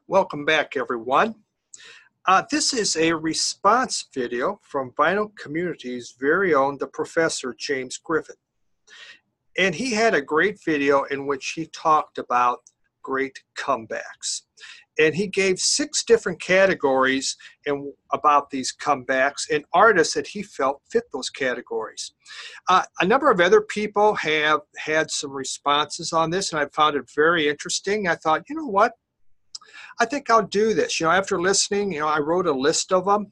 Welcome back, everyone. This is a response video from Vinyl Community's very own, the Professor James Griffiths. And he had a great video in which he talked about great comebacks. And he gave 6 different categories about these comebacks and artists that he felt fit those categories. A number of other people have had some responses on this, and I found it very interesting. I thought, you know what? I think I'll do this. After listening, I wrote a list of them.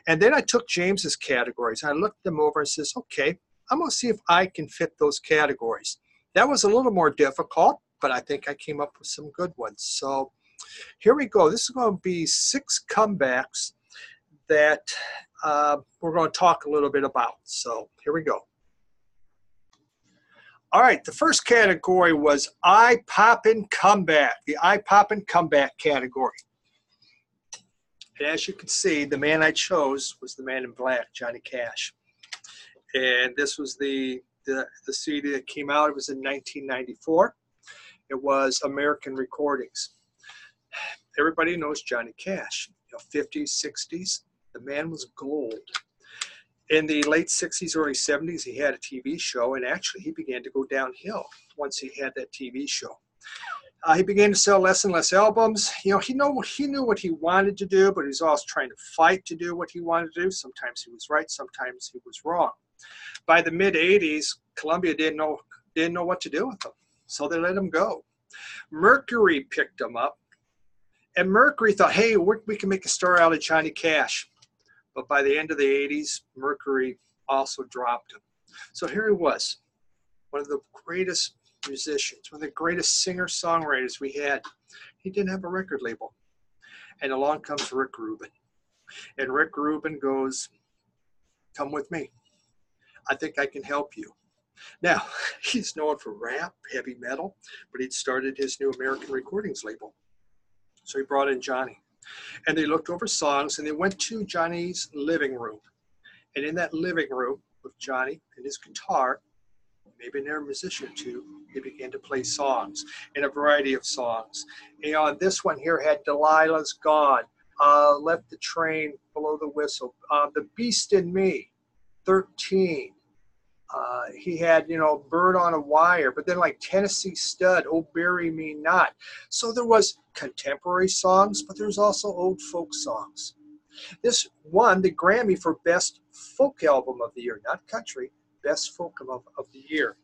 And then I took James's categories. I looked them over and says, okay, I'm going to see if I can fit those categories. That was a little more difficult, but I think I came up with some good ones. So here we go. This is going to be 6 comebacks that we're going to talk a little bit about. So here we go. All right, the first category was eye-poppin' comeback, the eye-poppin' comeback category. And as you can see, the man I chose was the Man in Black, Johnny Cash. And this was the CD that came out. It was in 1994. It was American Recordings. Everybody knows Johnny Cash. 50s, 60s, the man was gold. In the late 60s, early 70s, he had a TV show, and actually he began to go downhill once he had that TV show. He began to sell less and less albums. He knew what he wanted to do, but he was always trying to fight to do what he wanted to do. Sometimes he was right, sometimes he was wrong. By the mid-80s, Columbia didn't know what to do with him, so they let him go. Mercury picked him up, and Mercury thought, hey, we can make a star out of Johnny Cash. But by the end of the 80s, Mercury also dropped him. So here he was, one of the greatest musicians, one of the greatest singer-songwriters we had. He didn't have a record label. And along comes Rick Rubin. And Rick Rubin goes, come with me. I think I can help you. Now, he's known for rap, heavy metal, but he'd started his new American Recordings label. So he brought in Johnny. And they looked over songs, and they went to Johnny's living room. And in that living room with Johnny and his guitar, maybe an air musician or two, he began to play songs, and a variety of songs. And this one here had Delilah's Gone, Left the Train Below the Whistle, The Beast in Me, 13. He had, Bird on a Wire, but then like Tennessee Stud, Oh Bury Me Not. So there was contemporary songs, but there's also old folk songs. This won the Grammy for Best Folk Album of the Year, not country, Best Folk Album of the Year.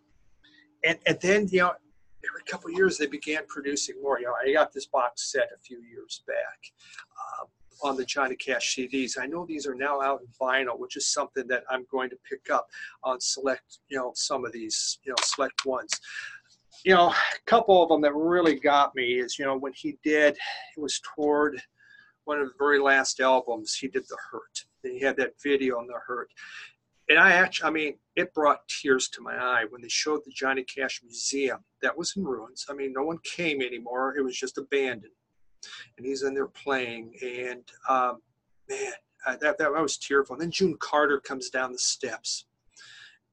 And then, every couple of years they began producing more. I got this box set a few years back on the Johnny Cash CDs. I know these are now out in vinyl, which is something that I'm going to pick up on select, some of these, select ones. A couple of them that really got me is, when he did, it was toward one of the very last albums, he did The Hurt. And he had that video on The Hurt. And it brought tears to my eye when they showed the Johnny Cash Museum. That was in ruins. No one came anymore. It was just abandoned. And he's in there playing, and that was tearful. And then June Carter comes down the steps,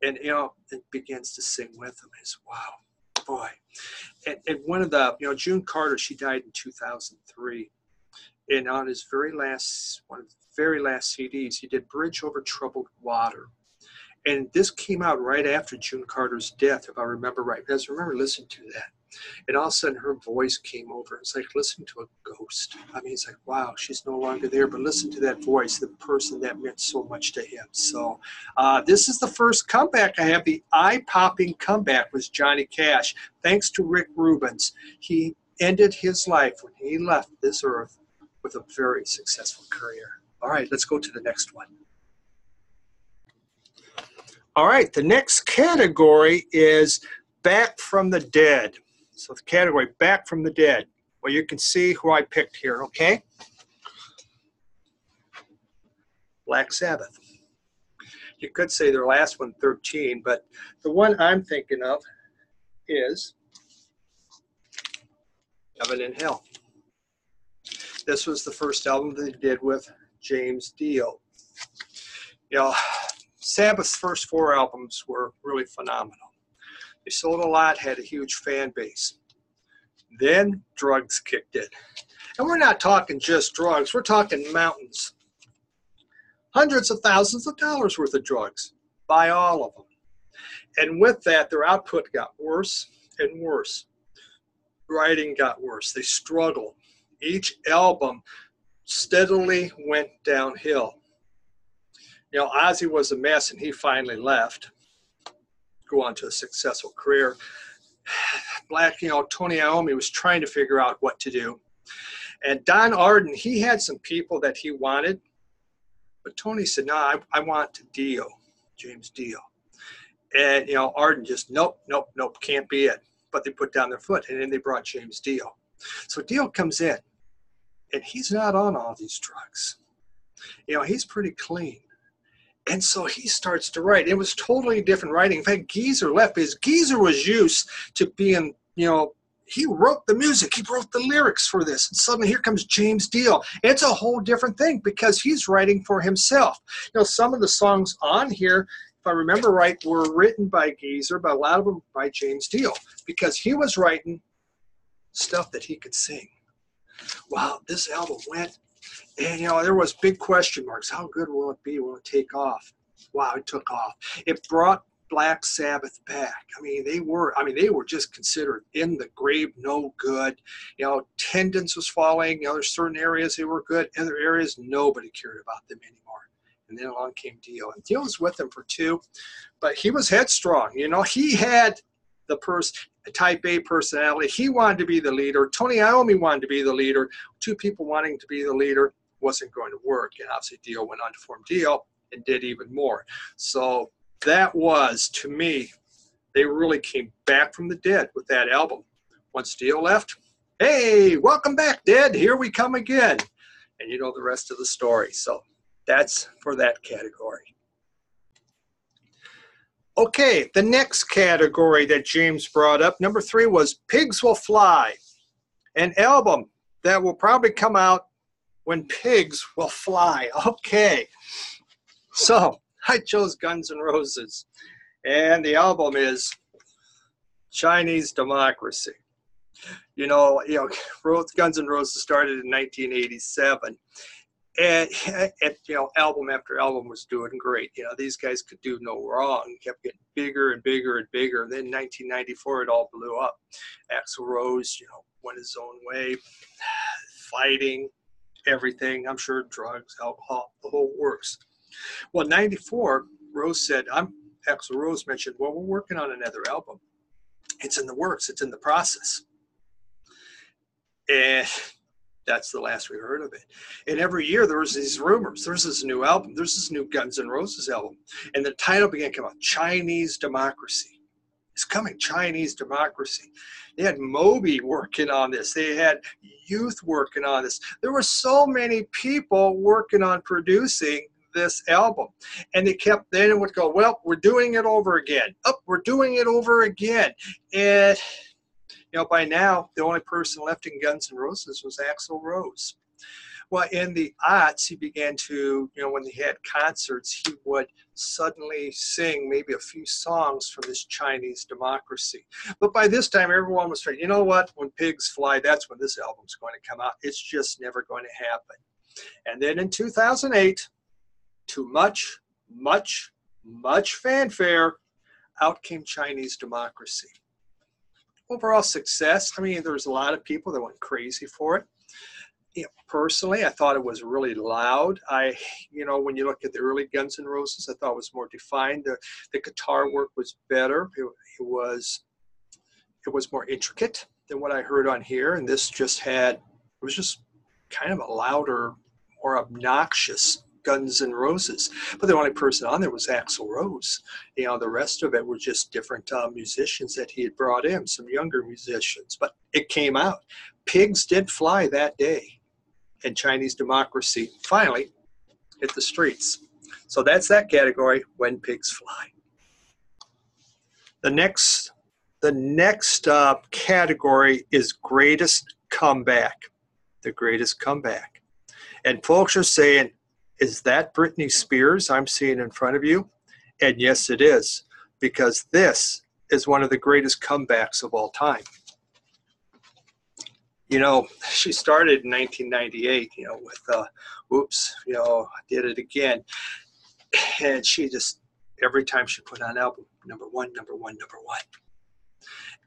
and and begins to sing with him. It's wow, boy. And one of the June Carter, she died in 2003, and on his one of the very last CDs, he did Bridge Over Troubled Water. And this came out right after June Carter's death, if I remember right. Because I remember listening to that. And all of a sudden, her voice came over. It's like listening to a ghost. It's like, wow, she's no longer there. But listen to that voice, the person that meant so much to him. So this is the first comeback I have. The eye-popping comeback was Johnny Cash. Thanks to Rick Rubens. He ended his life when he left this earth with a very successful career. All right, let's go to the next one. All right, the next category is Back from the Dead. So the category, Back from the Dead. Well, you can see who I picked here, okay? Black Sabbath. You could say their last one, 13, but the one I'm thinking of is Heaven and Hell. This was the first album they did with James Dio. Sabbath's first 4 albums were really phenomenal. They sold a lot, had a huge fan base. Then drugs kicked in. And we're not talking just drugs. We're talking mountains. Hundreds of thousands of dollars worth of drugs. Buy all of them. And with that, their output got worse and worse. Writing got worse. They struggled. Each album steadily went downhill. You know, Ozzy was a mess, and he finally left. Go on to a successful career. Black, you know, Tony Iommi was trying to figure out what to do. And Don Arden, he had some people that he wanted, but Tony said, no, I want Dio, James Dio. And, you know, Arden just, nope, can't be it. But they put down their foot, and then they brought James Dio. So Dio comes in, and he's not on all these drugs. You know, he's pretty clean. And so he starts to write. It was totally different writing. In fact, Geezer left because Geezer was used to being, you know, he wrote the music. He wrote the lyrics for this. And suddenly here comes James Dio. It's a whole different thing because he's writing for himself. You know, some of the songs on here, if I remember right, were written by Geezer, but a lot of them by James Dio because he was writing stuff that he could sing. Wow, this album went, and, you know, there was big question marks. How good will it be? Will it take off? Wow, it took off. It brought Black Sabbath back. I mean, they were just considered in the grave, no good. You know, attendance was falling. You know, there's certain areas they were good. Other areas, nobody cared about them anymore. And then along came Dio. And Dio was with them for 2, but he was headstrong. You know, he had the type A personality. He wanted to be the leader. Tony Iommi wanted to be the leader. 2 people wanting to be the leader wasn't going to work. And obviously Dio went on to form Dio and did even more. So that was, to me, they really came back from the dead with that album. Once Dio left, hey, welcome back, Dead. Here we come again. And you know the rest of the story. So that's for that category. Okay, the next category that James brought up, number 3, was Pigs Will Fly, an album that will probably come out when pigs will fly. Okay, so I chose Guns N' Roses, and the album is Chinese Democracy. You know, Guns N' Roses started in 1987. And you know, album after album was doing great. You know, these guys could do no wrong. Kept getting bigger and bigger and bigger. And then in 1994, it all blew up. Axl Rose, you know, went his own way, fighting, everything. I'm sure drugs, alcohol, the whole works. Well, in 94, Rose said, Axl Rose mentioned, well, we're working on another album. It's in the works. It's in the process. And that's the last we heard of it. And every year there was these rumors. There's this new album. There's this new Guns N' Roses album. And the title began to come out, Chinese Democracy. It's coming, Chinese Democracy. They had Moby working on this. They had Youth working on this. There were so many people working on producing this album. And they kept, then it would go, well, we're doing it over again. We're doing it over again. And you know, by now, the only person left in Guns N' Roses was Axl Rose. Well, in the aughts, he began to, you know, when he had concerts, he would suddenly sing maybe a few songs from this Chinese Democracy. But by this time, everyone was saying, you know what, when pigs fly, that's when this album's going to come out. It's just never going to happen. And then in 2008, to much fanfare, out came Chinese Democracy. Overall success, I mean, there was a lot of people that went crazy for it. You know, personally, I thought it was really loud. You know, when you look at the early Guns N' Roses, I thought it was more defined. The guitar work was better. It was more intricate than what I heard on here. And this was just kind of a louder, more obnoxious Guns N' Roses. But the only person on there was Axl Rose. You know, the rest of it were just different musicians that he had brought in, some younger musicians. But it came out. Pigs did fly that day. And Chinese Democracy finally hit the streets. So that's that category, When Pigs Fly. The next category is Greatest Comeback. The Greatest Comeback. And folks are saying, is that Britney Spears I'm seeing in front of you? And yes, it is, because this is one of the greatest comebacks of all time. You know, she started in 1998, you know, with Oops, you know, I did it again. And she just, every time she put on an album, number one, number one, number one.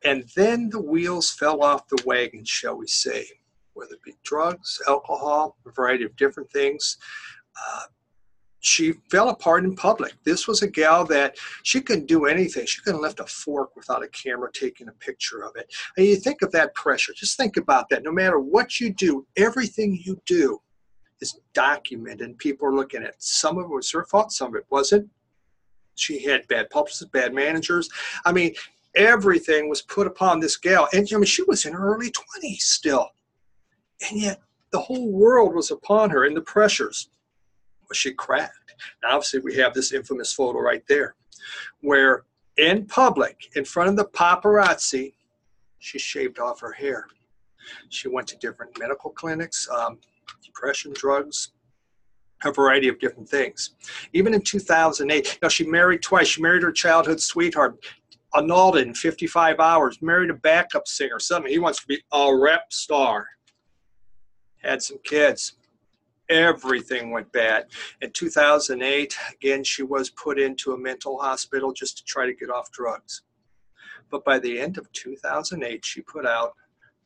And then the wheels fell off the wagon, shall we say, whether it be drugs, alcohol, a variety of different things. She fell apart in public. This was a gal that she couldn't do anything. She couldn't lift a fork without a camera taking a picture of it. And you think of that pressure. Just think about that. No matter what you do, everything you do is documented, and people are looking at it. Some of it was her fault, some of it wasn't. She had bad publicists, bad managers. I mean, everything was put upon this gal. And I mean, she was in her early 20s still. And yet the whole world was upon her, and the pressures. Well, she cracked. Now, obviously, we have this infamous photo right there where in public, in front of the paparazzi, she shaved off her hair. She went to different medical clinics, depression drugs, a variety of different things. Even in 2008, now she married twice. She married her childhood sweetheart, annulled it in 55 hours, married a backup singer. Suddenly, he wants to be a rap star. Had some kids. Everything went bad. In 2008, again, she was put into a mental hospital just to try to get off drugs. But by the end of 2008, she put out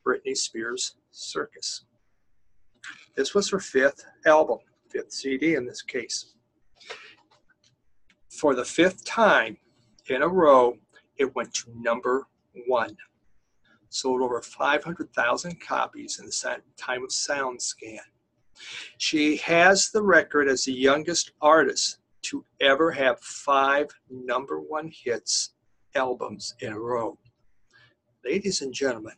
Britney Spears' Circus. This was her fifth album, fifth CD in this case. For the fifth time in a row, it went to number one. Sold over 500,000 copies in the time of SoundScan. She has the record as the youngest artist to ever have 5 number one hits albums in a row. Ladies and gentlemen,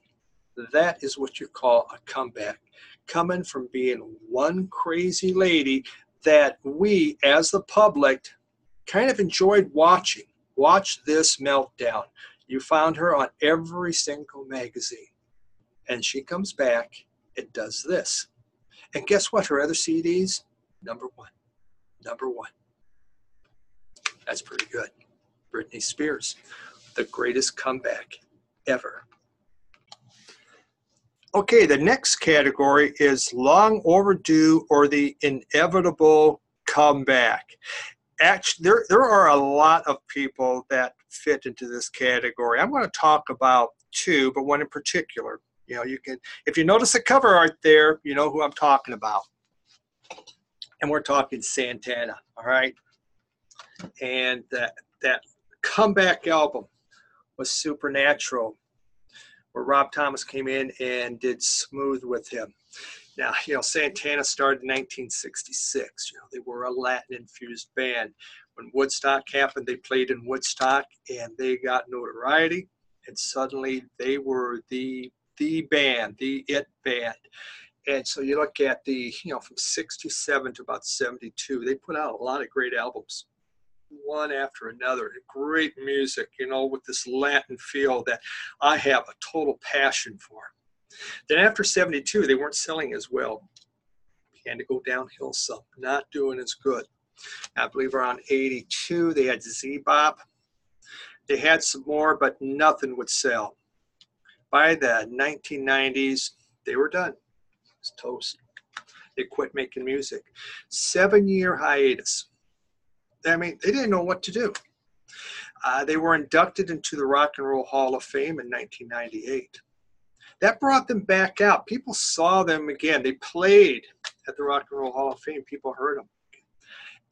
that is what you call a comeback. Coming from being one crazy lady that we, as the public, kind of enjoyed watching. Watch this meltdown. You found her on every single magazine. And she comes back and does this. And guess what? Her other CDs, number one. Number one. That's pretty good. Britney Spears, the greatest comeback ever. Okay, the next category is long overdue or the inevitable comeback. Actually, there are a lot of people that fit into this category. I'm going to talk about two, but one in particular. You know, you can, if you notice the cover art there, you know who I'm talking about. And we're talking Santana, all right? And that comeback album was Supernatural, where Rob Thomas came in and did Smooth with him. Now, you know, Santana started in 1966. You know, they were a Latin-infused band. When Woodstock happened, they played in Woodstock, and they got notoriety, and suddenly they were the band, the it band. And so you look at the, you know, from 67 to about 72, they put out a lot of great albums, one after another, great music, you know, with this Latin feel that I have a total passion for. Then after 72, they weren't selling as well. Began to go downhill some, not doing as good. I believe around 82, they had Z-Bop. They had some more, but nothing would sell. By the 1990s, they were done. It was toast. They quit making music. 7-year hiatus. I mean, they didn't know what to do. They were inducted into the Rock and Roll Hall of Fame in 1998. That brought them back out. People saw them again. They played at the Rock and Roll Hall of Fame. People heard them.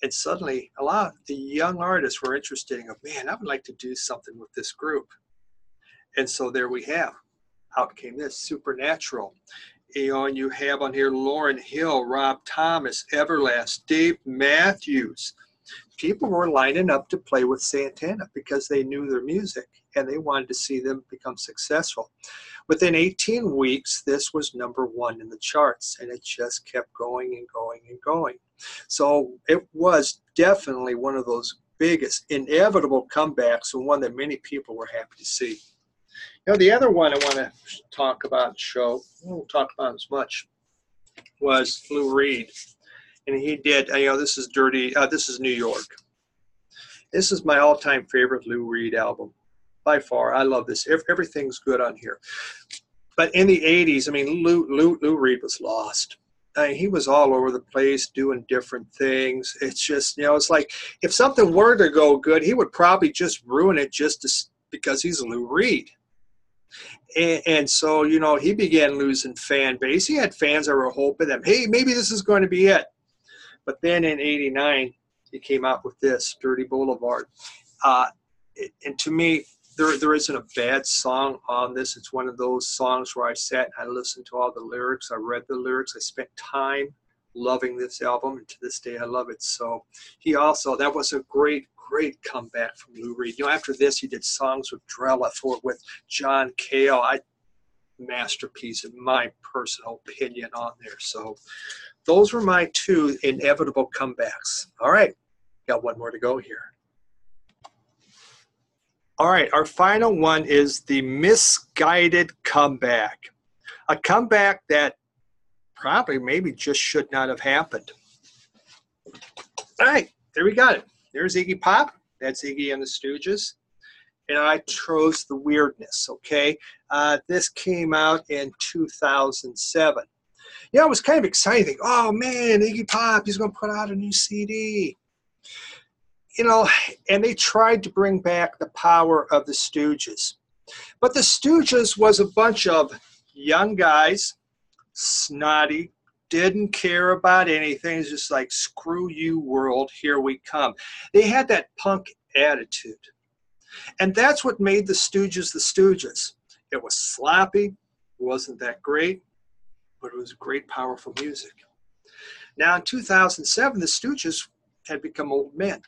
And suddenly, a lot of the young artists were interested in, man, I would like to do something with this group. And so there we have. Out came this, Supernatural. You know, and you have on here Lauryn Hill, Rob Thomas, Everlast, Dave Matthews. People were lining up to play with Santana because they knew their music and they wanted to see them become successful. Within 18 weeks, this was number one in the charts, and it just kept going and going and going. So it was definitely one of those biggest, inevitable comebacks, and one that many people were happy to see. You know, the other one I want to talk about and show, we won't talk about as much, was Lou Reed. And he did, you know, this is New York. This is my all-time favorite Lou Reed album, by far. I love this. Everything's good on here. But in the 80s, I mean, Lou Reed was lost. I mean, he was all over the place doing different things. It's just, it's like if something were to go good, he would probably just ruin it because he's Lou Reed. And so, he began losing fan base. He had fans that were hoping that, hey, maybe this is going to be it. But then in 89, he came out with this, Dirty Boulevard. And to me, there isn't a bad song on this. It's one of those songs where I sat and I listened to all the lyrics. I read the lyrics. I spent time loving this album, and to this day I love it. So that was a great comeback from Lou Reed. After this, he did songs with Drella, with John Cale. Masterpiece in my personal opinion on there. So those were my two inevitable comebacks. All right, got one more to go here. All right, our final one is the misguided comeback. A comeback that probably maybe just should not have happened. All right, there we got it. There's Iggy Pop. That's Iggy and the Stooges. And I chose The Weirdness, okay? This came out in 2007. It was kind of exciting. Oh, man, Iggy Pop, he's going to put out a new CD. And they tried to bring back the power of the Stooges. But the Stooges was a bunch of young guys, snotty, didn't care about anything. It's just like, screw you, world, here we come. They had that punk attitude. And that's what made the Stooges the Stooges. It was sloppy, it wasn't that great, but it was great, powerful music. Now, in 2007, the Stooges had become old men.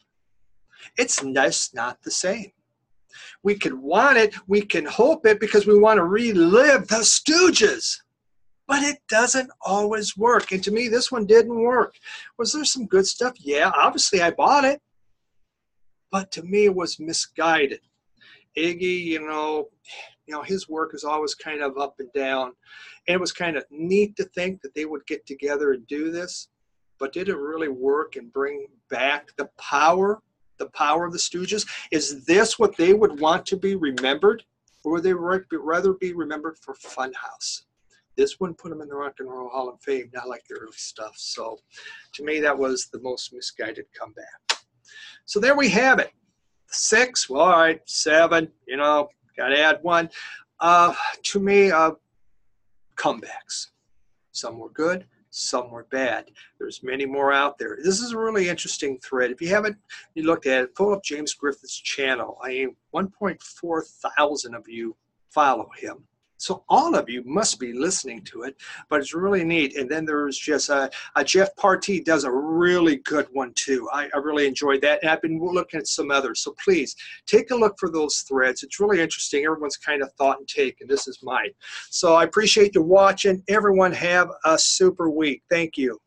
It's just not the same. We can want it, we can hope it, because we want to relive the Stooges. But it doesn't always work. And to me, this one didn't work. Was there some good stuff? Yeah, obviously I bought it. But to me, it was misguided. Iggy, his work is always kind of up and down. And it was kind of neat to think that they would get together and do this. But did it really work and bring back the power of the Stooges? Is this what they would want to be remembered? Or would they rather be remembered for Funhouse? This wouldn't put them in the Rock and Roll Hall of Fame, not like the early stuff. So to me, that was the most misguided comeback. So there we have it. 6, well, all right, 7, got to add 1. To me, comebacks. Some were good, some were bad. There's many more out there. This is a really interesting thread. If you haven't looked at it, pull up James Griffiths' channel. 1.4 thousand of you follow him. So all of you must be listening to it, but it's really neat. And then there's just a Jeff Partee does a really good one too. I really enjoyed that. And I've been looking at some others. So please take a look for those threads. It's really interesting. Everyone's kind of thought and take, and this is mine. So I appreciate you watching. Everyone have a super week. Thank you.